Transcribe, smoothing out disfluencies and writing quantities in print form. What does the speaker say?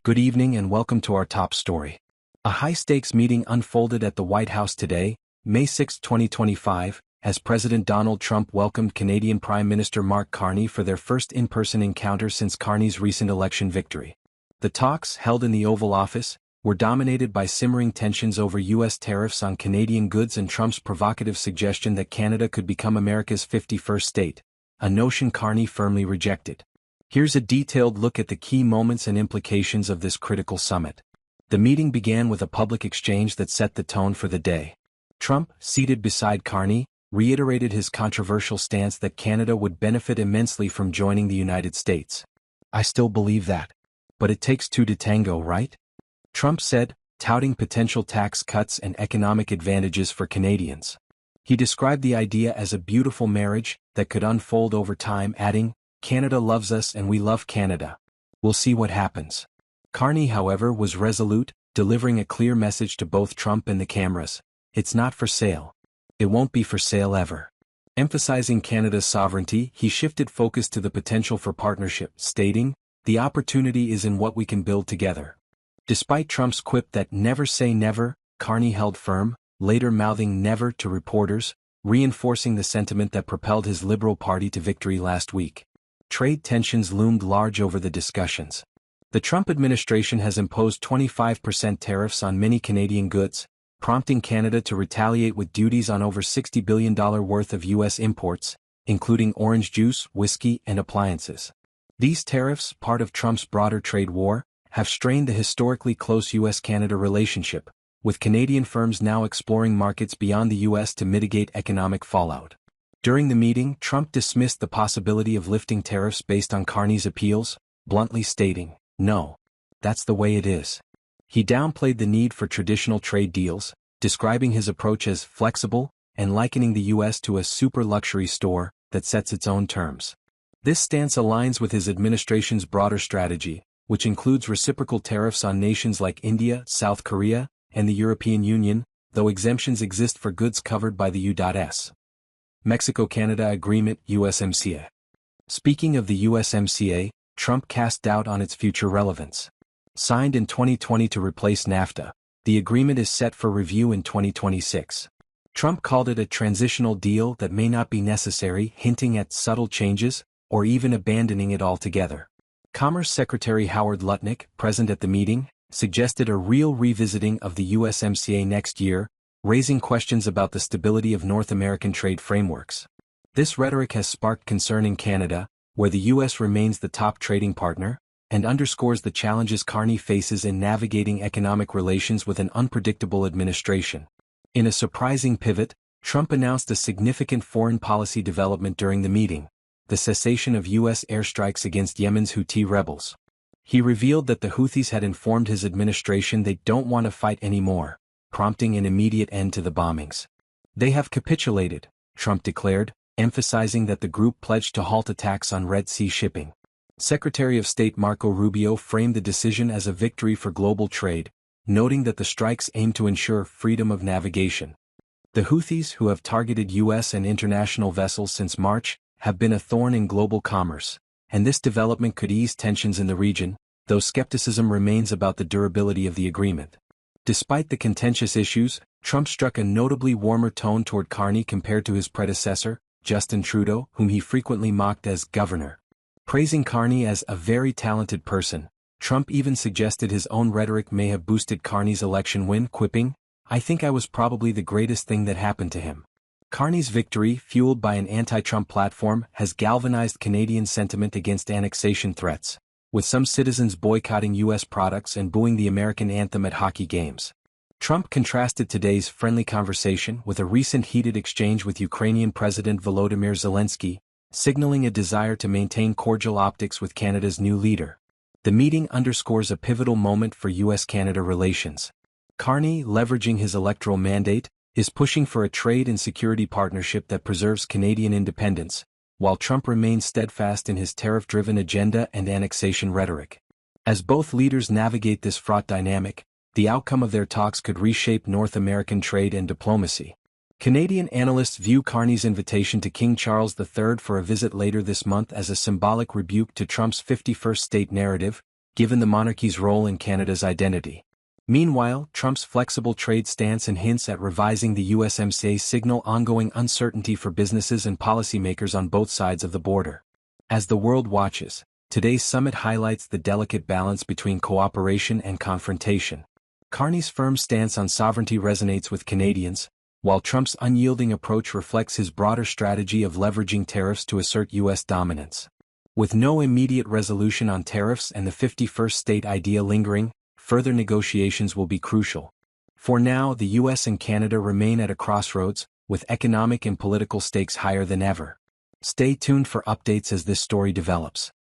Good evening and welcome to our top story. A high-stakes meeting unfolded at the White House today, May 6, 2025, as President Donald Trump welcomed Canadian Prime Minister Mark Carney for their first in-person encounter since Carney's recent election victory. The talks, held in the Oval Office, were dominated by simmering tensions over U.S. tariffs on Canadian goods and Trump's provocative suggestion that Canada could become America's 51st state, a notion Carney firmly rejected. Here's a detailed look at the key moments and implications of this critical summit. The meeting began with a public exchange that set the tone for the day. Trump, seated beside Carney, reiterated his controversial stance that Canada would benefit immensely from joining the United States. "I still believe that. But it takes two to tango, right?" Trump said, touting potential tax cuts and economic advantages for Canadians. He described the idea as a beautiful marriage that could unfold over time, adding, "Canada loves us and we love Canada. We'll see what happens." Carney, however, was resolute, delivering a clear message to both Trump and the cameras. "It's not for sale. It won't be for sale ever." Emphasizing Canada's sovereignty, he shifted focus to the potential for partnership, stating, "The opportunity is in what we can build together." Despite Trump's quip that "never say never," Carney held firm, later mouthing "never" to reporters, reinforcing the sentiment that propelled his Liberal Party to victory last week. Trade tensions loomed large over the discussions. The Trump administration has imposed 25% tariffs on many Canadian goods, prompting Canada to retaliate with duties on over $60 billion worth of U.S. imports, including orange juice, whiskey, and appliances. These tariffs, part of Trump's broader trade war, have strained the historically close U.S.-Canada relationship, with Canadian firms now exploring markets beyond the U.S. to mitigate economic fallout. During the meeting, Trump dismissed the possibility of lifting tariffs based on Carney's appeals, bluntly stating, "No. That's the way it is." He downplayed the need for traditional trade deals, describing his approach as flexible, and likening the U.S. to a super luxury store that sets its own terms. This stance aligns with his administration's broader strategy, which includes reciprocal tariffs on nations like India, South Korea, and the European Union, though exemptions exist for goods covered by the U.S. Mexico-Canada Agreement USMCA. Speaking of the USMCA, Trump cast doubt on its future relevance. Signed in 2020 to replace NAFTA, the agreement is set for review in 2026. Trump called it a transitional deal that may not be necessary, hinting at subtle changes, or even abandoning it altogether. Commerce Secretary Howard Lutnick, present at the meeting, suggested a real revisiting of the USMCA next year, raising questions about the stability of North American trade frameworks. This rhetoric has sparked concern in Canada, where the U.S. remains the top trading partner, and underscores the challenges Carney faces in navigating economic relations with an unpredictable administration. In a surprising pivot, Trump announced a significant foreign policy development during the meeting: the cessation of U.S. airstrikes against Yemen's Houthi rebels. He revealed that the Houthis had informed his administration they don't want to fight anymore, prompting an immediate end to the bombings. "They have capitulated," Trump declared, emphasizing that the group pledged to halt attacks on Red Sea shipping. Secretary of State Marco Rubio framed the decision as a victory for global trade, noting that the strikes aim to ensure freedom of navigation. The Houthis, who have targeted U.S. and international vessels since March, have been a thorn in global commerce, and this development could ease tensions in the region, though skepticism remains about the durability of the agreement. Despite the contentious issues, Trump struck a notably warmer tone toward Carney compared to his predecessor, Justin Trudeau, whom he frequently mocked as governor. Praising Carney as a very talented person, Trump even suggested his own rhetoric may have boosted Carney's election win, quipping, "I think I was probably the greatest thing that happened to him." Carney's victory, fueled by an anti-Trump platform, has galvanized Canadian sentiment against annexation threats, with some citizens boycotting U.S. products and booing the American anthem at hockey games. Trump contrasted today's friendly conversation with a recent heated exchange with Ukrainian President Volodymyr Zelensky, signaling a desire to maintain cordial optics with Canada's new leader. The meeting underscores a pivotal moment for U.S.-Canada relations. Carney, leveraging his electoral mandate, is pushing for a trade and security partnership that preserves Canadian independence, while Trump remains steadfast in his tariff-driven agenda and annexation rhetoric. As both leaders navigate this fraught dynamic, the outcome of their talks could reshape North American trade and diplomacy. Canadian analysts view Carney's invitation to King Charles III for a visit later this month as a symbolic rebuke to Trump's 51st state narrative, given the monarchy's role in Canada's identity. Meanwhile, Trump's flexible trade stance and hints at revising the USMCA signal ongoing uncertainty for businesses and policymakers on both sides of the border. As the world watches, today's summit highlights the delicate balance between cooperation and confrontation. Carney's firm stance on sovereignty resonates with Canadians, while Trump's unyielding approach reflects his broader strategy of leveraging tariffs to assert U.S. dominance. With no immediate resolution on tariffs and the 51st state idea lingering, further negotiations will be crucial. For now, the U.S. and Canada remain at a crossroads, with economic and political stakes higher than ever. Stay tuned for updates as this story develops.